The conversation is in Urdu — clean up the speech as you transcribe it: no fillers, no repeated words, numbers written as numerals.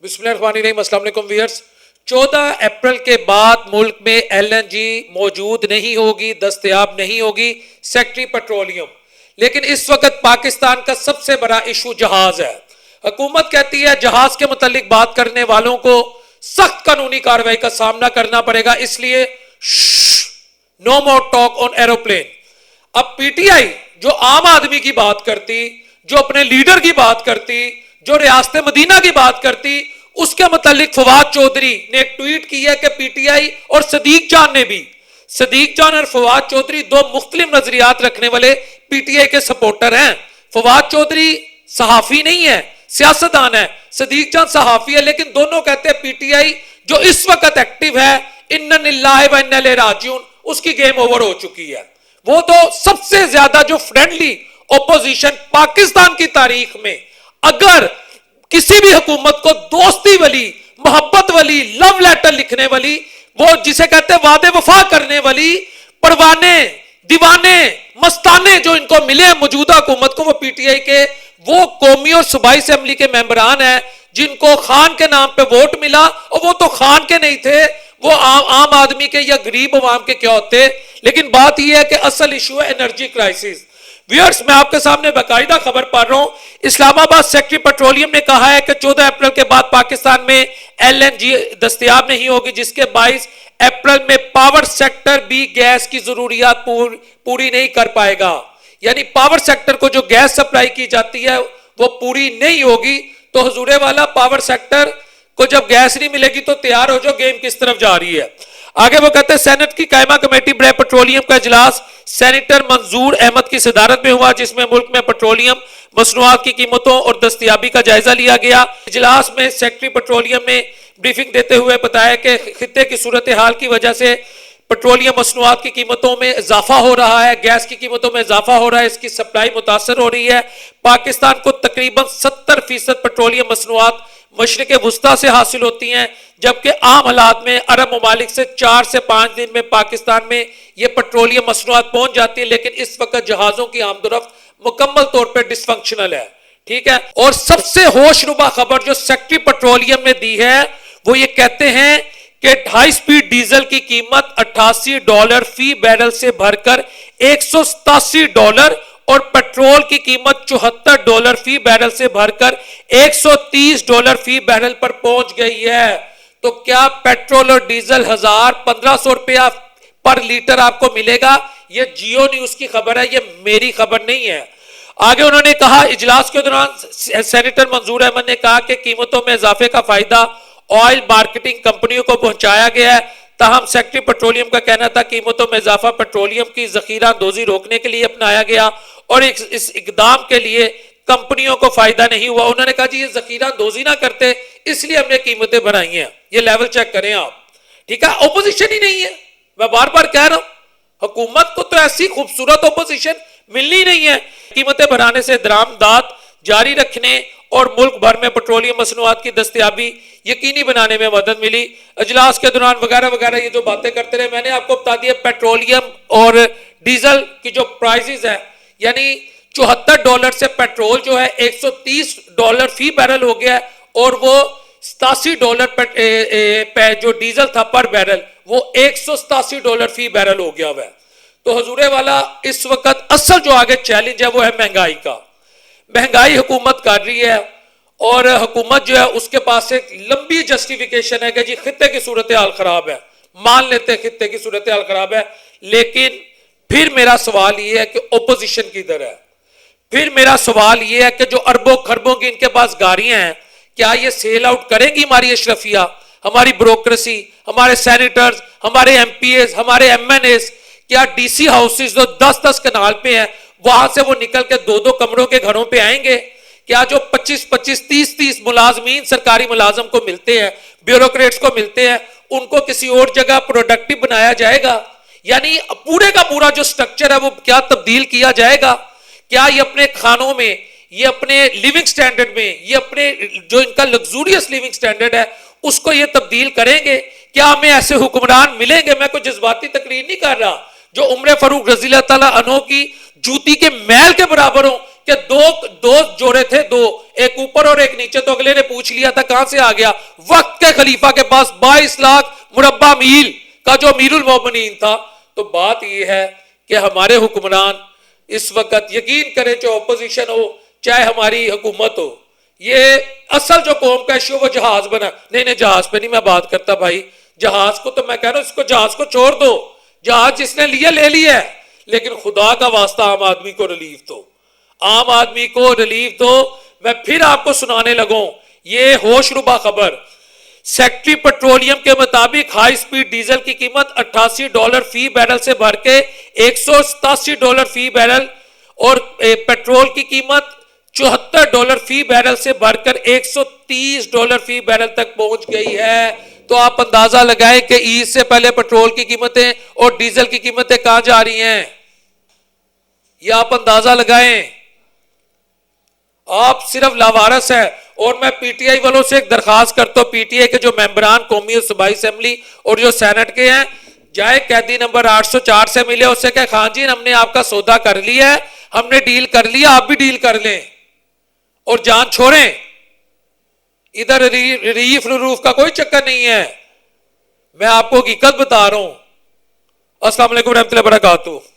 بسم اللہ الرحمن الرحیم. السلام علیکم ویئرز. 14 اپریل کے بعد ملک میں ایل این جی موجود نہیں ہوگی, دستیاب نہیں ہوگی, سیکٹری پیٹرولیم. لیکن اس وقت پاکستان کا سب سے بڑا ایشو جہاز ہے. حکومت کہتی ہے جہاز کے متعلق بات کرنے والوں کو سخت قانونی کارروائی کا سامنا کرنا پڑے گا, اس لیے نو مور ٹاک آن ایروپلین. اب پی ٹی آئی جو عام آدمی کی بات کرتی, جو اپنے لیڈر کی بات کرتی, جو ریاست مدینہ کی بات کرتی, اس کے متعلق فواد چودھری نے ایک ٹویٹ کی ہے کہ پی ٹی آئی اور صدیق جان نے بھی, صدیق جان اور فواد چودھری دو مختلف نظریات رکھنے والے پی ٹی آئی کے سپورٹر ہیں. فواد چودھری صحافی نہیں ہے, سیاستدان ہے. صدیق جان صحافی ہے, لیکن دونوں کہتے ہیں پی ٹی آئی جو اس وقت ایکٹیو ہے انا للہ و انا الیہ راجعون, اس کی گیم اوور ہو چکی ہے. وہ تو سب سے زیادہ جو فرینڈلی اپوزیشن پاکستان کی تاریخ میں, اگر کسی بھی حکومت کو دوستی والی, محبت والی, لو لیٹر لکھنے والی, وہ جسے کہتے ہیں وعدے وفا کرنے والی, پروانے, دیوانے, مستانے جو ان کو ملے ہیں موجودہ حکومت کو, وہ پی ٹی آئی کے وہ قومی اور صوبائی اسمبلی کے ممبران ہیں جن کو خان کے نام پہ ووٹ ملا, اور وہ تو خان کے نہیں تھے, وہ عام آدمی کے یا غریب عوام کے کیا ہوتے. لیکن بات یہ ہے کہ اصل ایشو ہے انرجی کرائسس. ویئرز, میں آپ کے سامنے باقاعدہ خبر پڑھ رہا ہوں. اسلام آباد سیکٹری پیٹرولیم نے کہا ہے کہ 14 اپریل کے بعد پاکستان میں ایل این جی دستیاب نہیں ہوگی, جس کے باعث اپریل میں پاور سیکٹر بھی گیس کی ضروریات پوری نہیں کر پائے گا. یعنی پاور سیکٹر کو جو گیس سپلائی کی جاتی ہے وہ پوری نہیں ہوگی. تو حضور والا پاور سیکٹر کو جب گیس نہیں ملے گی تو تیار ہو جو گیم کس طرف جا رہی ہے. آگے وہ کہتے ہیں سینٹ کی قائمہ کمیٹی برائے پیٹرولیم کا اجلاس سینیٹر منظور احمد کی صدارت میں ہوا, جس میں ملک میں پیٹرولیم مصنوعات کی قیمتوں اور دستیابی کا جائزہ لیا گیا. اجلاس میں سیکٹری پیٹرولیم نے بریفنگ دیتے ہوئے بتایا کہ خطے کی صورتحال کی وجہ سے پیٹرولیم مصنوعات کی قیمتوں میں اضافہ ہو رہا ہے, گیس کی قیمتوں میں اضافہ ہو رہا ہے, اس کی سپلائی متاثر ہو رہی ہے. پاکستان کو تقریباً 70% پیٹرولیم مصنوعات مشرق وسطیٰ سے حاصل ہوتی ہیں, جبکہ عام حالات میں عرب ممالک سے 4 سے 5 دن میں پاکستان میں یہ پیٹرولیم مصنوعات پہنچ جاتی ہیں. لیکن اس وقت جہازوں کی آمد و رفت مکمل طور پر ڈس فنکشنل ہے. ٹھیک ہے. اور سب سے ہوش ربا خبر جو سیکٹری پیٹرولیم نے دی ہے وہ یہ کہتے ہیں کہ ہائی سپیڈ ڈیزل کی قیمت $88 فی بیرل سے بڑھ کر $187 اور پیٹرول کی قیمت $74 فی بیرل سے بڑھ کر $130 فی بیرل پر پہنچ گئی ہے. تو کیا پیٹرول اور ڈیزل 1500 روپیہ پر لیٹر آپ کو ملے گا؟ یہ جیو نیوز کی خبر ہے, یہ میری خبر نہیں ہے. آگے انہوں نے کہا اجلاس کے دوران سینیٹر منظور احمد نے کہا کہ قیمتوں میں اضافے کا فائدہ آئل مارکیٹنگ کمپنیوں کو پہنچایا گیا ہے. تاہم سیکٹری پیٹرولیم کا کہنا تھا قیمتوں میں اضافہ پیٹرولیم کی ذخیرہ اندوزی روکنے کے لیے اپنایا گیا اور اس اقدام کے لیے کمپنیوں کو فائدہ نہیں ہوا. انہوں نے کہا جی یہ ذخیرہ اندوزی نہ کرتے اس لیے ہم نے قیمتیں بڑھائی ہیں. یہ لیول چیک کریں آپ. ٹھیک ہے. اپوزیشن ہی نہیں ہے, میں بار بار کہہ رہا ہوں, حکومت کو تو ایسی خوبصورت اپوزیشن ملنی نہیں ہے. قیمتیں بڑھانے سے درآمدات جاری رکھنے اور ملک بھر میں پیٹرولیم مصنوعات کی دستیابی یقینی بنانے میں مدد ملی. اجلاس کے دوران وغیرہ وغیرہ یہ جو باتیں کرتے رہے, میں نے آپ کو بتا دیا پیٹرولیم اور ڈیزل کی جو پرائسز ہے, یعنی $74 سے پیٹرول جو ہے $130 فی بیرل ہو گیا ہے, اور وہ $87 جو ڈیزل تھا پر بیرل وہ $187 فی بیرل ہو گیا ہوا ہے. تو حضور والا اس وقت اصل جو آگے چیلنج ہے وہ ہے مہنگائی کا. مہنگائی حکومت کر رہی ہے, اور حکومت جو ہے اس کے پاس ایک لمبی جسٹیفیکیشن ہے کہ جی خطے کی صورتحال خراب ہے. مان لیتے ہیں خطے کی صورتحال خراب ہے, لیکن پھر میرا سوال یہ ہے کہ اپوزیشن کدھر ہے؟ پھر میرا سوال یہ ہے کہ جو اربوں خربوں کی ان کے پاس گاڑیاں ہیں, کیا یہ سیل آؤٹ کریں گی ہماری اشرفیہ, ہماری بیوروکریسی, ہمارے سینیٹرز, ہمارے ایم پی ایز, ہمارے ایم این ایز؟ کیا ڈی سی ہاؤسز جو 10 کنال پہ ہیں وہاں سے وہ نکل کے 2 کمروں کے گھروں پہ آئیں گے؟ کیا جو 25 30 ملازمین سرکاری ملازم کو ملتے ہیں, بیوروکریٹس کو ملتے ہیں, ان کو کسی اور جگہ پروڈکٹیو بنایا جائے گا؟ یعنی پورے کا پورا جو سٹرکچر ہے وہ کیا تبدیل کیا جائے گا؟ کیا یہ اپنے کھانوں میں, یہ اپنے لیونگ سٹینڈرڈ میں, یہ اپنے جو ان کا لگزوریس لیونگ سٹینڈرڈ ہے اس کو یہ تبدیل کریں گے؟ کیا ہمیں ایسے حکمران ملیں گے؟ میں کوئی جذباتی تقریر نہیں کر رہا, جو عمر فاروق رضی اللہ تعالیٰ عنہ کی جوتی کے میل کے برابر ہوں. کہ دو جوڑے تھے، دو، ایک اوپر اور ایک نیچے، تو اگلے نے پوچھ لیا تھا کہاں سے آ گیا؟ وقت کے خلیفہ کے پاس 22 لاکھ مربع میل کا جو امیر المومنین تھا. تو بات یہ ہے کہ ہمارے حکمران اس وقت، یقین کریں چاہے اپوزیشن ہو چاہے ہماری حکومت ہو، یہ اصل جو قوم کا ایشو وہ جہاز بنا. نہیں جہاز پہ نہیں میں بات کرتا بھائی، جہاز کو تو میں کہہ رہا ہوں اس کو، جہاز کو چھوڑ دو، جہاز جس نے لیا لے لیا ہے، لیکن خدا کا واسطہ عام آدمی کو ریلیف دو، عام آدمی کو ریلیف دو. میں پھر آپ کو سنانے لگوں یہ ہوش ربا خبر. سیکٹری پیٹرولیم کے مطابق ہائی سپیڈ ڈیزل کی قیمت $88 فی بیرل سے بڑھ کے $187 فی بیرل، اور پیٹرول کی قیمت $74 فی بیرل سے بڑھ کر $130 فی بیرل تک پہنچ گئی ہے. تو آپ اندازہ لگائیں کہ عید سے پہلے پیٹرول کی قیمتیں اور ڈیزل کی قیمتیں کہاں جا رہی ہیں، یہ آپ اندازہ لگائیں. آپ صرف لاوارث ہے. اور میں پی ٹی آئی والوں سے ایک درخواست کرتا ہوں، پی ٹی آئی کے جو ممبران قومی اور صوبائی اسمبلی اور جو سینٹ کے ہیں، جائے قیدی نمبر 804 سے ملے، اس سے کہ خان جی ہم نے آپ کا سودا کر لیا ہے، ہم نے ڈیل کر لیا، آپ بھی ڈیل کر لیں اور جان چھوڑیں. ادھر ریف روف کا کوئی چکر نہیں ہے، میں آپ کو حقیقت بتا رہا ہوں. السلام علیکم ورحمۃ اللہ وبرکاتہ.